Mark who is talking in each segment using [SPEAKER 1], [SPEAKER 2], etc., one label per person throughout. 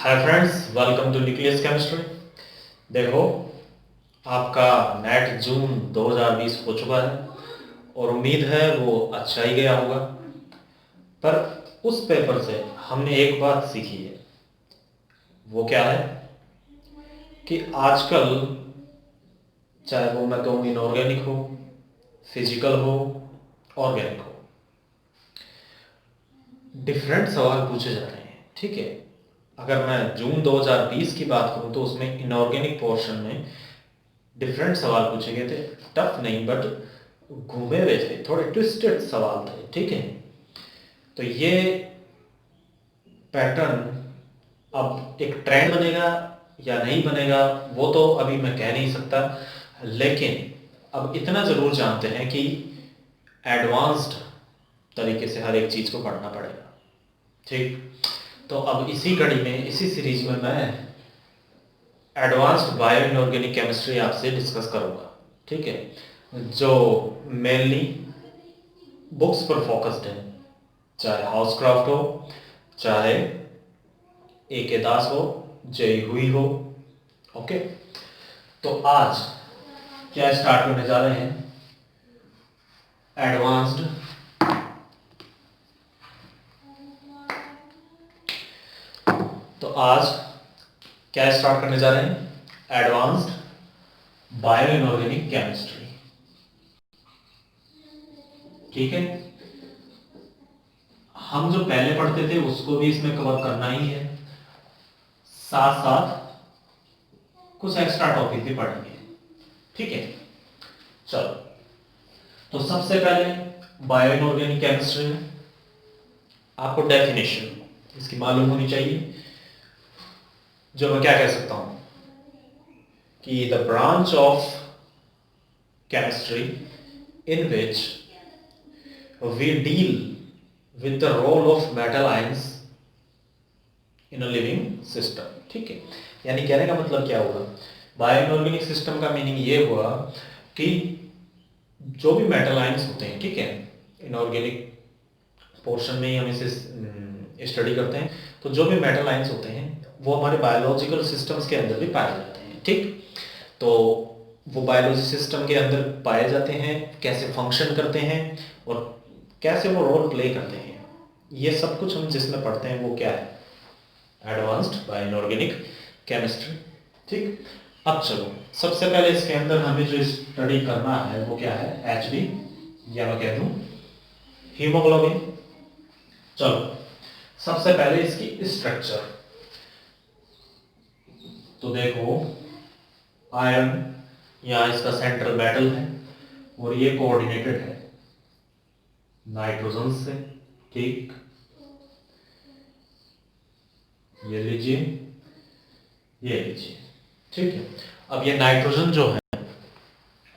[SPEAKER 1] Hi friends, welcome to nucleus chemistry. देखो, आपका net जून 2020 हो चुका है और उम्मीद है वो अच्छा ही गया होगा। पर उस पेपर से हमने एक बात सीखी है। वो क्या है कि आजकल चाहे वो मैं कहूँ इनऑर्गेनिक हो, फिजिकल हो, ऑर्गेनिक हो, डिफरेंट सवाल पूछे जा रहे हैं। ठीक है, अगर मैं जून 2020 की बात करूं तो उसमें इनऑर्गेनिक पोर्शन में डिफरेंट सवाल पूछे गए थे। टफ नहीं बट घूमे हुए थे, थोड़े ट्विस्टेड सवाल थे। ठीक है, तो ये पैटर्न अब एक ट्रेंड बनेगा या नहीं बनेगा वो तो अभी मैं कह नहीं सकता, लेकिन अब इतना ज़रूर जानते हैं कि एडवांस्ड तरीके से हर एक चीज़ को पढ़ना पड़ेगा। ठीक, तो अब इसी कड़ी में, इसी सीरीज में मैं एडवांस्ड बायो इनऑर्गेनिक केमिस्ट्री आपसे डिस्कस करूंगा। ठीक है, जो मेनली बुक्स पर फोकस्ड है, चाहे हाउसक्राफ्ट हो, चाहे ए के दास हो, जय हुई हो। ओके, तो आज क्या स्टार्ट करने जा रहे हैं, एडवांस्ड तो आज क्या स्टार्ट करने जा रहे हैं, एडवांस्ड बायो इनऑर्गेनिक केमिस्ट्री। ठीक है, हम जो पहले पढ़ते थे उसको भी इसमें कवर करना ही है, साथ साथ कुछ एक्स्ट्रा टॉपिक भी पढ़ेंगे। ठीक है, चलो, तो सबसे पहले बायो इनऑर्गेनिक केमिस्ट्री में आपको डेफिनेशन इसकी मालूम होनी चाहिए। जो मैं क्या कह सकता हूं कि the branch of chemistry in which we deal with the role of metal ions in a living system. ठीक है, यानी कहने का मतलब क्या हुआ, बायो इनऑर्गेनिक सिस्टम का मीनिंग ये हुआ कि जो भी मेटल आयंस होते हैं, ठीक है, इनऑर्गेनिक पोर्शन में ही हम इसे स्टडी करते हैं, तो जो भी मेटल आयंस होते हैं वो हमारे बायोलॉजिकल सिस्टम्स के अंदर भी पाए जाते हैं। ठीक, तो वो बायोलॉजी सिस्टम के अंदर पाए जाते हैं, कैसे फंक्शन करते हैं और कैसे वो रोल प्ले करते हैं, ये सब कुछ हम जिसमें पढ़ते हैं वो क्या है, एडवांस्ड बायो इनऑर्गेनिक केमिस्ट्री। ठीक, अब चलो, सबसे पहले इसके अंदर हमें जो स्टडी करना है वो क्या है, एच बी, या मैं कह दूं हीमोग्लोबिन। चलो, सबसे पहले इसकी स्ट्रक्चर तो देखो, आयरन यहाँ इसका सेंट्रल मेटल है और ये कोऑर्डिनेटेड है नाइट्रोजन से। ठीक, ये लीजिए, ये लीजिए। ठीक है, अब ये नाइट्रोजन जो है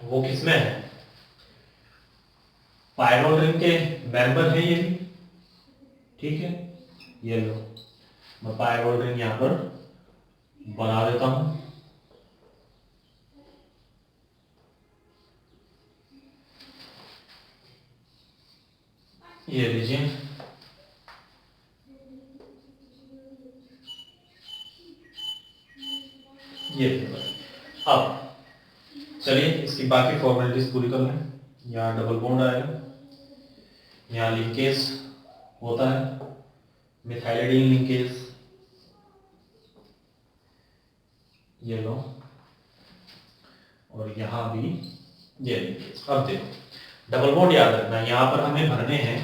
[SPEAKER 1] वो किसमें है, पायरोल रिंग के मेंबर है ये भी। ठीक है, ये लो, मैं पायरोल रिंग यहां पर बना देता हूं। ये लीजिए, ये अब चलिए इसकी बाकी फॉर्मेलिटीज पूरी कर लें। यहाँ डबल बॉन्ड आएगा, यहाँ लिंकेज होता है, मिथाइलिडीन लिंकेज, ये लो, और यहाँ भी ये लिंकेज। अब देखो, डबल बॉन्ड याद रखना, यहाँ पर हमें भरने हैं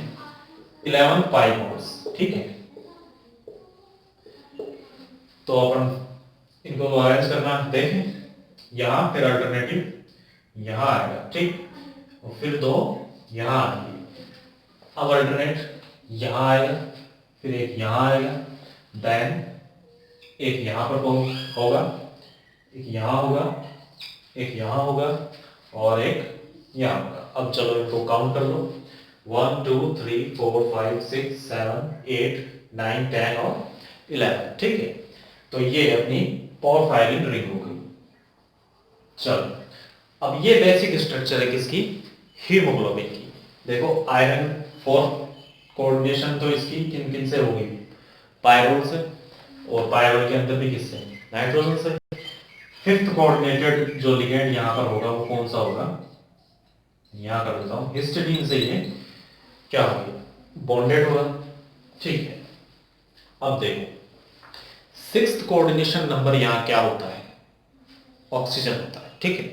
[SPEAKER 1] 11 पाई बॉन्ड्स। ठीक है, तो अपन इनको अरेंज करना देखें, यहाँ फिर अल्टरनेटिव यहाँ आएगा। ठीक, और फिर दो यहाँ आएंगे, अब अल्टरनेट यहाँ आएगा, फिर एक यहाँ आएगा, देन एक यहाँ पर होगा, एक यहाँ होगा, एक यहाँ होगा और एक यहाँ होगा। अब चलो इनको काउंट कर लो, 1 2 3 4 5 6 7 8 9 10 और 11। ठीक है, तो ये अपनी पोरफायरिन रिंग हो गई। चलो, अब ये बेसिक स्ट्रक्चर है किसकी, हीमोग्लोबिन की। देखो, आयरन 4 कोऑर्डिनेशन तो इसकी किन किन से होगी, पायरोल से, और पायरोल के अंदर भी किससे, नाइट्रोजन से। फिफ्थ कोऑर्डिनेटेड जो लिगेंड यहाँ पर होगा वो कौन सा होगा, यहाँ कर देता हूँ, हिस्टिडीन से ये क्या हो गया, बॉन्डेड होगा। ठीक है, अब देखो सिक्स्थ कोऑर्डिनेशन नंबर यहाँ क्या होता है, ऑक्सीजन होता है। ठीक है,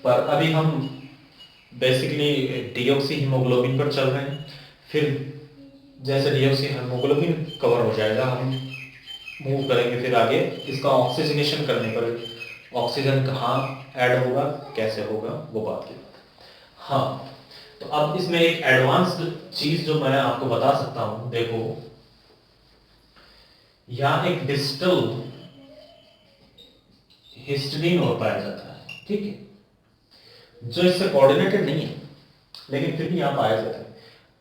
[SPEAKER 1] पर अभी हम बेसिकली डीऑक्सी हीमोग्लोबिन पर चल रहे हैं। फिर जैसे डीऑक्सी हीमोग्लोबिन कवर हो जाएगा हम मूव करेंगे फिर आगे इसका ऑक्सीजनेशन करने पर ऑक्सीजन कहाँ ऐड होगा, कैसे होगा, वो बात की बात है। हाँ, तो अब इसमें एक एडवांस्ड चीज जो मैं आपको बता सकता हूं, देखो यहाँ एक डिस्टल हिस्टीडीन और पाया जाता है। ठीक है, जो इससे कोऑर्डिनेटेड नहीं है लेकिन फिर भी यहाँ पाया जाता है।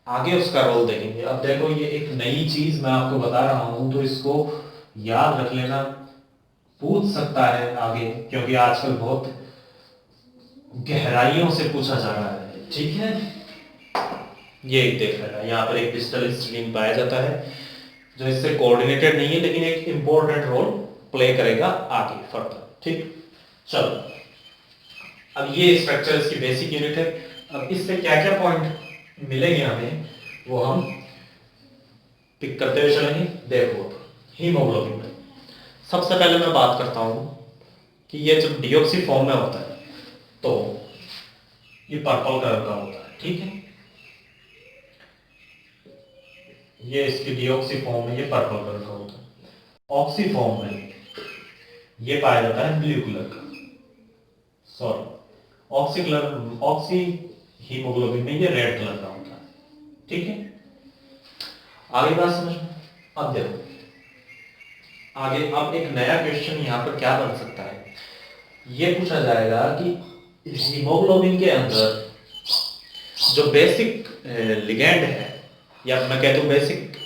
[SPEAKER 1] आगे उसका रोल देखेंगे। अब देखो ये एक नई चीज मैं आपको बता रहा हूं तो इसको याद रख लेना, पूछ सकता है आगे, क्योंकि आजकल बहुत गहराइयों से पूछा जा रहा है। ठीक है, ये एक देख लेना, यहाँ पर एक डिजिटल हिस्टीडीन पाया जाता है जो इससे कोऑर्डिनेटेड नहीं है लेकिन एक इंपॉर्टेंट रोल प्ले करेगा आगे फर्दर। ठीक, चलो अब ये स्ट्रक्चर इसकी बेसिक यूनिट है। अब इससे क्या क्या पॉइंट मिलेंगे हमें वो हम पिक करते हुए चलेंगे। देखो हीमोग्लोबिन में सबसे पहले मैं बात करता हूं कि ये जब डीऑक्सी फॉर्म में होता है तो ये पर्पल कलर का होता है। ठीक है, ये इसकी डीऑक्सी फॉर्म में ये पर्पल कलर का होता है। ऑक्सी फॉर्म में ये पाया जाता है ब्लू कलर का, sorry oxy colour, oxy haemoglobin में ये रेड कलर का होता है। ठीक है, आगे बात समझ में। अब देखो आगे, अब एक नया क्वेश्चन यहाँ पर क्या बन सकता है, ये पूछा जाएगा कि हीमोग्लोबिन के अंदर जो बेसिक लिगेंड है, या मैं कह दूं बेसिक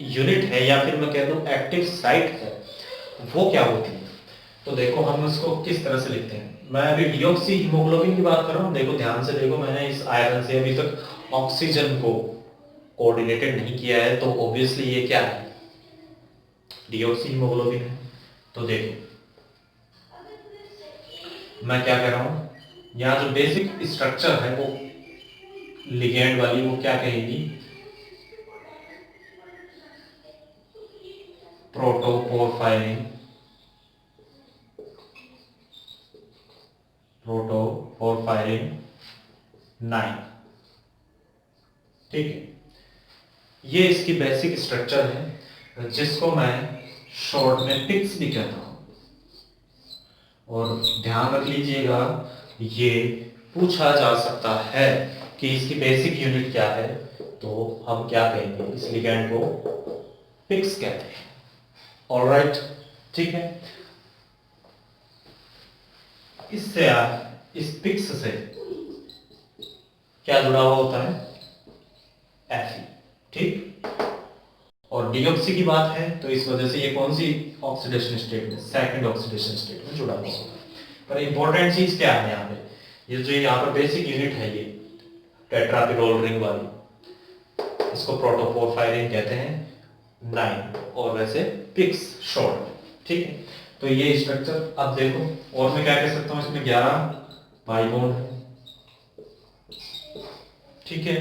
[SPEAKER 1] यूनिट है, या फिर मैं कह दूं एक्टिव साइट है, वो क्या होती है। तो देखो हम उसको किस तरह से लिखते हैं। मैं अभी डीऑक्सी हीमोग्लोबिन की बात कर रहा हूँ। देखो ध्यान से देखो, मैंने इस आयरन से अभी तक ऑक्सीजन को कोऑर्डिनेटेड नहीं किया है, तो ऑब्वियसली ये क्या है, डीऑक्सी हीमोग्लोबिन है। तो देखो मैं क्या कह रहा हूँ, यहाँ जो बेसिक स्ट्रक्चर है वो लिगेंड वाली वो क्या कहेगी, प्रोटोपोरफायरिन, प्रोटोपोरफायरिन 9। ठीक है, ये इसकी बेसिक स्ट्रक्चर है जिसको मैं शॉर्ट में पिक्स भी कहता हूं। और ध्यान रख लीजिएगा ये पूछा जा सकता है कि इसकी बेसिक यूनिट क्या है, तो हम क्या कहेंगे, इस लिगैंड को पिक्स कहते हैं। ऑलराइट, ठीक है, इससे इस पिक्स से क्या जुड़ा हुआ होता है, Fe। ठीक, और डीऑक्सी की बात है तो इस वजह से ये कौन सी ऑक्सीडेशन स्टेट में, सेकंड ऑक्सीडेशन स्टेट में जुड़ा हुआ होगा। पर इंपॉर्टेंट चीज क्या है यहाँ पे, ये जो यहाँ पर बेसिक यूनिट है ये टेट्रापिरोल रिंग वाली, इसको प्रोटोपोरफायरिन कहते हैं 9, और वैसे पिक्स शॉर्ट में। ठीक है, तो ये स्ट्रक्चर। अब देखो और मैं क्या कह सकता हूँ, इसमें 11 पाई बॉन्ड है। ठीक है,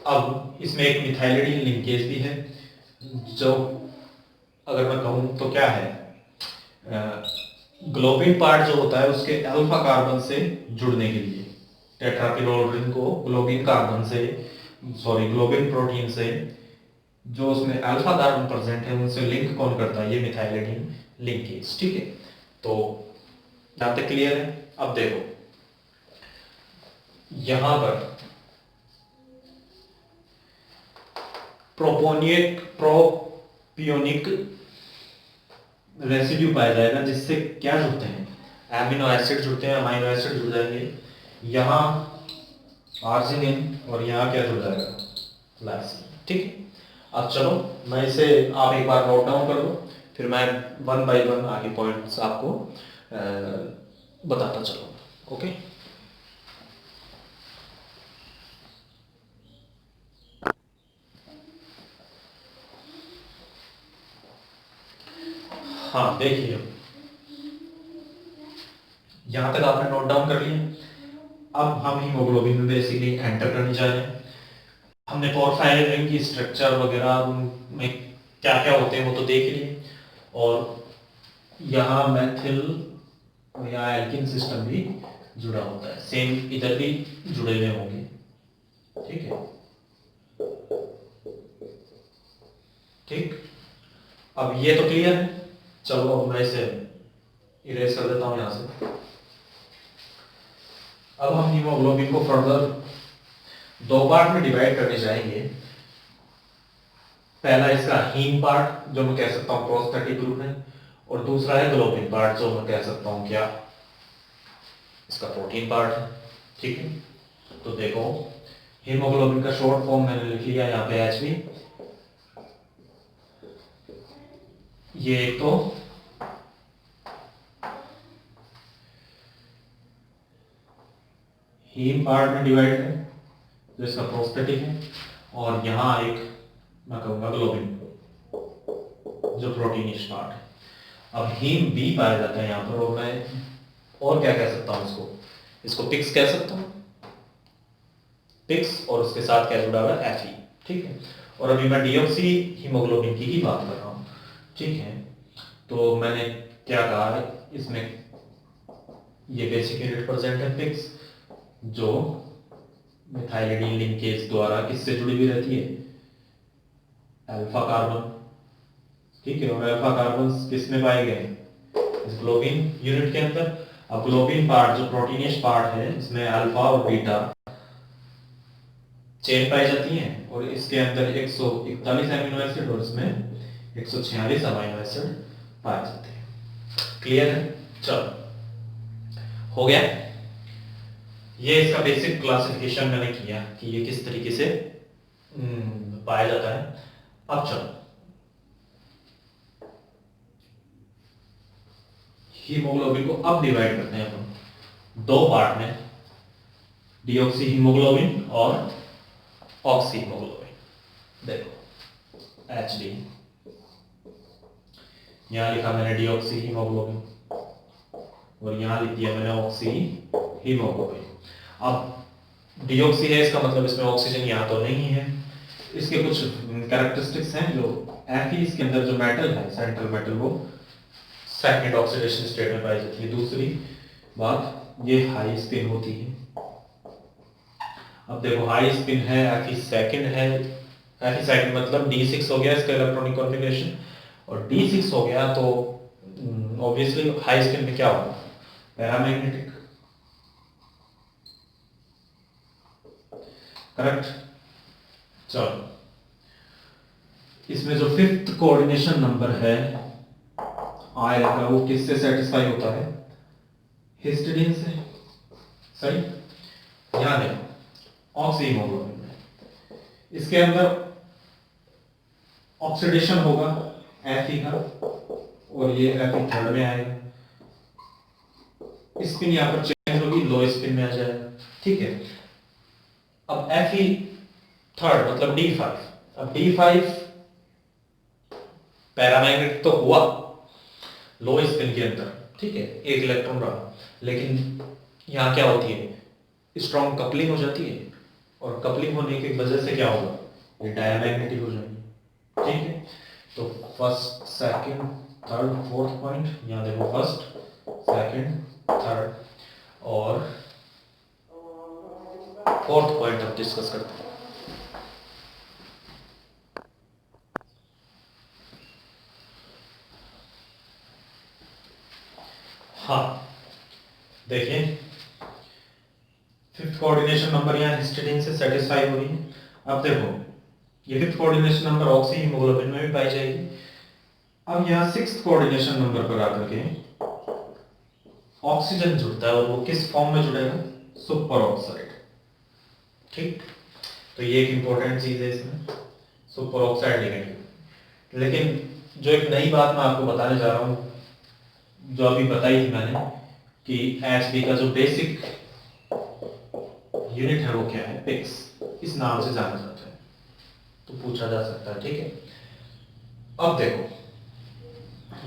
[SPEAKER 1] अब इसमें एक मिथाइलिडीन लिंकेज भी है, जो अगर मैं कहूँ तो क्या है, ग्लोबिन पार्ट जो होता है उसके अल्फा कार्बन से जुड़ने के लिए टेट्रापिरोल रिंग को ग्लोबिन कार्बन से, सॉरी ग्लोबिन प्रोटीन से जो उसमें अल्फा कार्बन प्रेजेंट है उनसे लिंक कौन करता है, ये मिथाइलिडीन लिंकेज। ठीक है, तो यहाँ तक क्लियर है। अब देखो यहां पर प्रोपियोनिक रेसिड्यू पाया जाएगा जिससे क्या जुड़ते हैं, एमिनो एसिड जुड़ते हैं, अमाइनो एसिड जुड़ जाएंगे, यहाँ आर्जिनिन, और यहाँ क्या जुड़ जाएगा, लाइसिन। ठीक है, अब चलो मैं इसे आप एक बार नोट डाउन कर लो, फिर मैं वन बाय वन आगे पॉइंट्स आपको बताता चलूँगा। ओके, हाँ देखिए, यहां तक आपने नोट डाउन कर लिया। अब हम हीमोग्लोबिन में बेसिकली एंटर करने जा रहे हैं। हमने पोरफायरिन की स्ट्रक्चर वगैरह में क्या क्या होते हैं वो तो देख लिए, और यहाँ मैथिल या एल्किन सिस्टम भी जुड़ा होता है, सेम इधर भी जुड़े हुए होंगे। ठीक है, ठीक। अब ये तो क्लियर है। चलो अब मैं इसे इरेज कर देता हूं यहां से। अब हम हीमोग्लोबिन को फर्दर दो पार्ट में डिवाइड करने जाएंगे। पहला इसका हीम पार्ट जो मैं कह सकता हूं प्रोस्थेटिक ग्रुप है, और दूसरा है ग्लोबिन पार्ट जो मैं कह सकता हूं क्या इसका प्रोटीन पार्ट है। ठीक है, तो देखो हीमोग्लोबिन का शॉर्ट फॉर्म मैंने लिख लिया यहाँ पे एचबी। ये एक तो हीम पार्ट में डिवाइड है जो इसका प्रोस्थेटिक है, और यहाँ एक मैं कहूँगा ग्लोबिन जो प्रोटीनिश पार्ट है। अब हीम बी पाया जाता है यहाँ पर, और मैं और क्या कह सकता हूँ इसको, इसको पिक्स कह सकता हूँ, पिक्स, और उसके साथ क्या जुड़ा हुआ है एफई। ठीक है, और अभी मैं डीऑक्सी हीमोग्लोबिन की ही बात कर रहा हूँ। ठीक है, तो मैंने क्या कहा इसमें, ये बेसिकली रिप्रेजेंट है पिक्स जो मिथाइलिडीन लिंकेज द्वारा किससे जुड़ी हुई रहती है, अल्फा कार्बन। ठीक है, और अल्फा कार्बन किस में पाए गए, इस ग्लोबिन यूनिट के अंदर। अब ग्लोबिन पार्ट जो प्रोटीनियस पार्ट है इसमें अल्फा और बीटा चेन पाई जाती हैं, और इसके अंदर 141 अमीनो एसिड और इसमें 146 अमीनो एसिड पाए जाते हैं। क्लियर है? चलो हो गया। ये इसका बेसिक क्लासिफिकेशन मैंने किया कि ये किस तरीके से पाया जाता है। अब चलो हीमोग्लोबिन को अब डिवाइड करते हैं अपन दो पार्ट में, डीऑक्सी हीमोग्लोबिन और ऑक्सी हीमोग्लोबिन। देखो एच डी, यहां लिखा मैंने डीऑक्सी हीमोग्लोबिन, और यहां लिख दिया मैंने ऑक्सी हीमोग्लोबिन। अब डीऑक्सी है, इसका मतलब इसमें ऑक्सीजन यहां तो नहीं है। इसके कुछ कैरेक्टरिस्टिक्स हैं जो एफ इसके अंदर जो मेटल है सेंट्रल मेटल वो सेकंड ऑक्सीडेशन स्टेट में पाई जाती है। दूसरी बात ये हाई स्पिन होती है। अब देखो हाई स्पिन है, एफ सेकंड है, एफ सेकंड मतलब D6 हो गया इसका इलेक्ट्रॉनिक कॉन्फ़िगरेशन, और D6 हो गया तो ऑब्वियसली हाई स्पिन में क्या होगा, पैरामैग्नेटिक। करेक्ट। चलो इसमें जो फिफ्थ कोऑर्डिनेशन नंबर है आएगा वो किससे सेटिस्फाई होता है, हिस्टिडीन से। सही, ध्यान देखो ऑक्सी हीमोग्लोबिन में इसके अंदर ऑक्सीडेशन होगा Fe का, और ये Fe थर्ड में आएगा, स्पिन यहां पर चेंज होगी, लो स्पिन में आ जाएगा। ठीक है, अब Fe थर्ड मतलब D5। अब D5 पैरामैग्नेटिक तो हुआ लो स्पिन के अंदर, ठीक है, एक इलेक्ट्रॉन रहा, लेकिन यहां क्या होती है, स्ट्रॉन्ग कपलिंग हो जाती है, और कपलिंग होने की वजह से क्या होगा, ये डायमैग्नेटिक हो जाएगी। ठीक है, तो first second third fourth point, यहां देखो फर्स्ट सेकंड थर्ड और फोर्थ पॉइंट हम डिस्कस करते हैं। हाँ देखिए फिफ्थ कोऑर्डिनेशन नंबर यहाँ हिस्टिडीन से सेटिस्फाई हो रही है। अब देखो ये fifth coordination number oxy haemoglobin में भी पाई जाएगी। अब यहाँ सिक्स्थ कोऑर्डिनेशन नंबर पर आकर के ऑक्सीजन जुड़ता है, और वो किस फॉर्म में जुड़ेगा, सुपर ऑक्साइड। ठीक, तो ये एक इंपॉर्टेंट चीज है इसमें, सुपर ऑक्साइड लिगेंड। लेकिन जो एक नई बात मैं आपको बताने जा रहा हूँ, जो अभी बताई थी मैंने कि HB का जो बेसिक यूनिट है वो क्या है, पिक्स, इस नाम से जाना जाता है, तो पूछा जा सकता है। ठीक है, अब देखो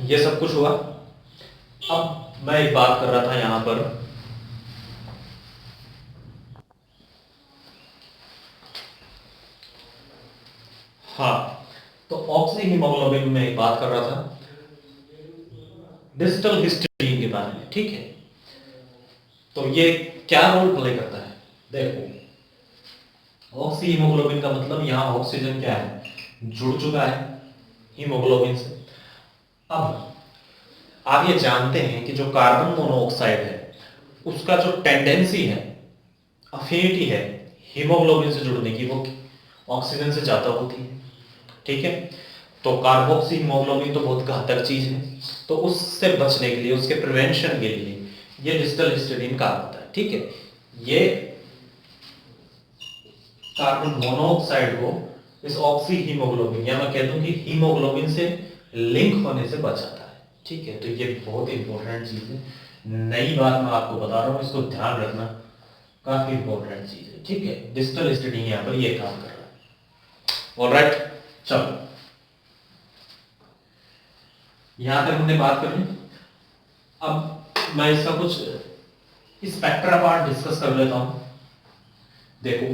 [SPEAKER 1] ये सब कुछ हुआ। अब मैं एक बात कर रहा था यहां पर, हाँ, तो ऑक्सी हीमोग्लोबिन में एक बात कर रहा था डिजिटल हिस्टीडीन के बारे में, ठीक है। तो ये क्या रोल प्ले करता है, देखो ऑक्सी हीमोग्लोबिन का मतलब यहां ऑक्सीजन क्या है, जुड़ चुका है हीमोग्लोबिन से। अब आप ये जानते हैं कि जो कार्बन मोनोऑक्साइड है उसका जो टेंडेंसी है, अफिनिटी है हीमोग्लोबिन से जुड़ने की, वो ऑक्सीजन से ज्यादा होती है, ठीक है। तो कार्बोक्सी हीमोग्लोबिन तो बहुत घातक चीज है, तो उससे बचने के लिए, उसके प्रिवेंशन के लिए ये डिजिटल हिस्टीडीन काम होता है, ठीक है। ये कार्बन मोनोऑक्साइड को इस ऑक्सी हीमोग्लोबिन या मैं कह दूं कि हीमोग्लोबिन से लिंक होने से बचाता है, ठीक है। तो ये बहुत इंपॉर्टेंट चीज है, नई बात मैं आपको बता रहा हूं, इसको ध्यान रखना, काफी इंपॉर्टेंट चीज है, ठीक है। डिजिटल हिस्टीडीन यहां पर ये काम कर रहा है। ऑलराइट, चलो यहां तक हमने बात कर ली। अब मैं इसका कुछ स्पेक्ट्रा पार्ट डिस्कस कर लेता हूं। देखो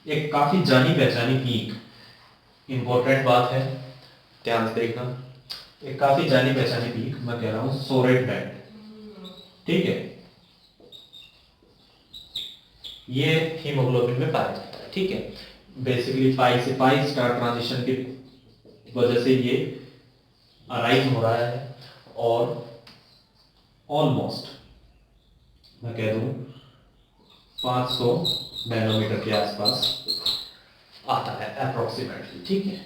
[SPEAKER 1] एक काफी जानी पहचानी पीक, इंपॉर्टेंट बात है, ध्यान से देखना। एक काफी जानी पहचानी पीक मैं कह रहा हूं सोरेट बैंड, ठीक है। ये हीमोग्लोबिन में पाया जाता है, ठीक है। बेसिकली पाई से पाई स्टार ट्रांजिशन की वजह से ये अराइज हो रहा है और ऑलमोस्ट मैं कह दूं 500 नैनोमीटर के आसपास आता है अप्रोक्सीमेटली, ठीक है।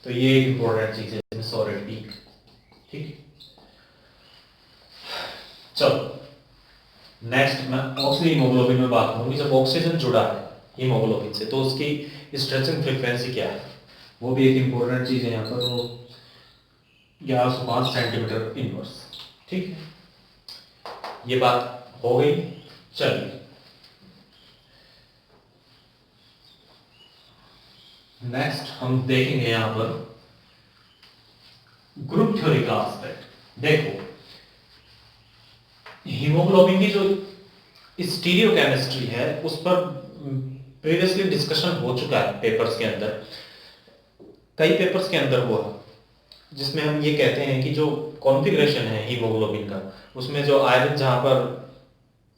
[SPEAKER 1] तो ये एक इंपॉर्टेंट चीज है सोरेट पीक, ठीक है। चलो नेक्स्ट मैं ऑक्सी हीमोग्लोबिन में बात करूंगी। जब ऑक्सीजन जुड़ा है हीमोग्लोबिन से तो उसकी स्ट्रेचिंग फ्रीक्वेंसी क्या है, वो भी एक इंपॉर्टेंट चीज है यहाँ पर, वो 1105 सेंटीमीटर इनवर्स, ठीक है। ये बात हो गई। चलिए नेक्स्ट हम देखेंगे यहां पर ग्रुप थ्योरी का एस्पेक्ट। देखो हीमोग्लोबिन की जो स्टीरियोकेमिस्ट्री है उस पर प्रीवियसली डिस्कशन हो चुका है पेपर्स के अंदर, कई पेपर्स के अंदर हुआ, जिसमें हम ये कहते हैं कि जो कॉन्फ़िगरेशन है हीमोग्लोबिन का, उसमें जो आयरन जहां पर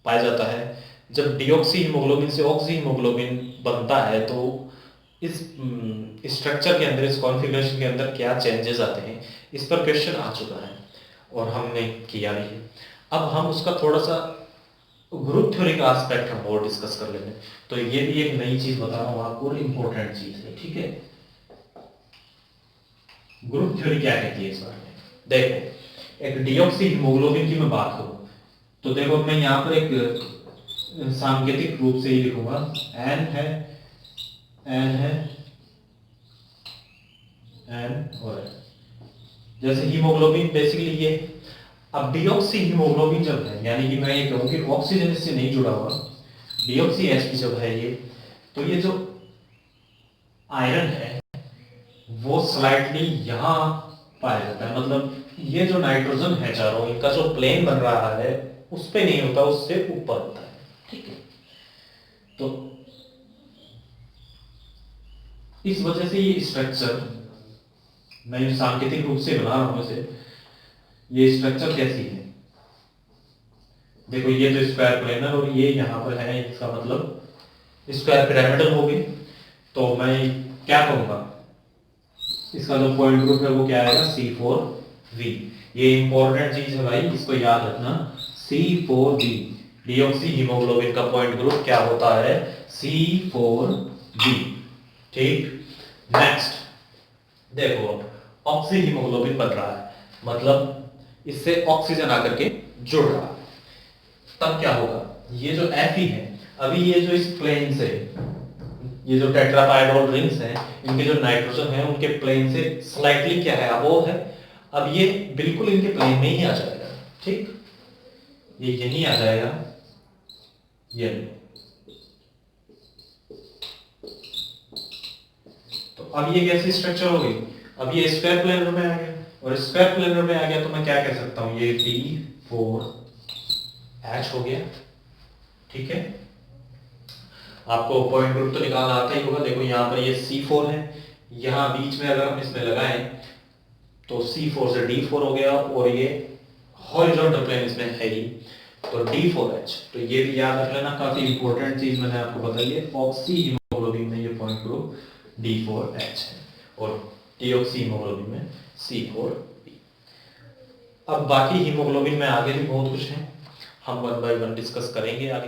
[SPEAKER 1] पाया जाता है, जब डीऑक्सी हीमोग्लोबिन से ऑक्सी हीमोग्लोबिन बनता है तो इस स्ट्रक्चर के अंदर, इस कॉन्फ़िगरेशन के अंदर क्या चेंजेस आते हैं, इस पर क्वेश्चन आ चुका है और हमने किया भी है। अब हम उसका थोड़ा सा ग्रुप थ्योरी का एस्पेक्ट हम और डिस्कस कर लेंगे। तो ये भी एक नई चीज बता रहा हूं आपको और इंपॉर्टेंट चीज है, ठीक है। ग्रुप थ्योरी क्या कहती है इस बारे में, देखो एक डीऑक्सी हीमोग्लोबिन की मैं बात करूं तो देखो मैं यहां पर एक सांकेतिक रूप से ही लिखूंगा, एन है, एन है, एन और एन। जैसे हीमोग्लोबिन बेसिकली ये, अब डीऑक्सी हीमोग्लोबिन जब है, यानी कि मैं ये कहूं कि ऑक्सीजन इससे नहीं जुड़ा हुआ, डीऑक्सी एसपी जब है ये, तो ये जो आयरन है वो स्लाइटली यहां पाया जाता है, मतलब ये जो नाइट्रोजन है चारों, इनका जो प्लेन बन रहा है उस पे नहीं होता, उससे ऊपर होता है, ठीक है। तो इस वजह से ये स्ट्रक्चर, मैं सांकेतिक रूप से बना रहा हूं इसे, ये स्ट्रक्चर कैसी है, देखो ये तो स्क्वायर प्लेनर और ये यहां पर है, इसका मतलब स्क्वायर पिरामिडल हो गई। तो मैं क्या कहूंगा, इसका जो पॉइंट ग्रुप है वो क्या आएगा, C4V। ये इंपॉर्टेंट चीज है भाई, इसको याद रखना, C4V। डीऑक्सी हीमोग्लोबिन का पॉइंट ग्रुप क्या होता है, C4V, ठीक। नेक्स्ट देखो ऑक्सी हीमोग्लोबिन बन रहा है, मतलब इससे ऑक्सीजन आकर के जुड़ रहा है, तब क्या होगा, ये जो Fe है, अभी ये जो इस प्लेन से, ये जो टेट्रापायडोल रिंग्स हैं, इनके जो नाइट्रोजन है उनके प्लेन से स्लाइटली क्या है, अबोव है। अब ये बिल्कुल इनके प्लेन में ही आ जाएगा, ठीक, ये यहीं आ जाएगा, ये। तो अब ये कैसी स्ट्रक्चर हो गई, अब ये स्क्वायर प्लेन में आ गया और स्क्वायर प्लेनर में आ गया तो मैं क्या कह सकता हूं, ये D4H हो गया। ठीक है, आपको पॉइंट ग्रुप तो निकालना आता ही होगा। देखो यहाँ पर ये C4 है, यहाँ बीच में अगर हम इसमें लगाएं तो C4 से D4 हो गया, और ये हॉरिजॉन्टल प्लेन इसमें है ही, तो D4H। तो ये भी याद रख लेना, काफी इंपॉर्टेंट चीज मैंने आपको बताई है। ऑक्सी हीमोग्लोबिन में ये पॉइंट ग्रुप D4H है, और डीऑक्सी हीमोग्लोबिन में C4B। अब बाकी हीमोग्लोबिन में आगे भी बहुत कुछ है, हम वन बाय वन डिस्कस करेंगे आगे।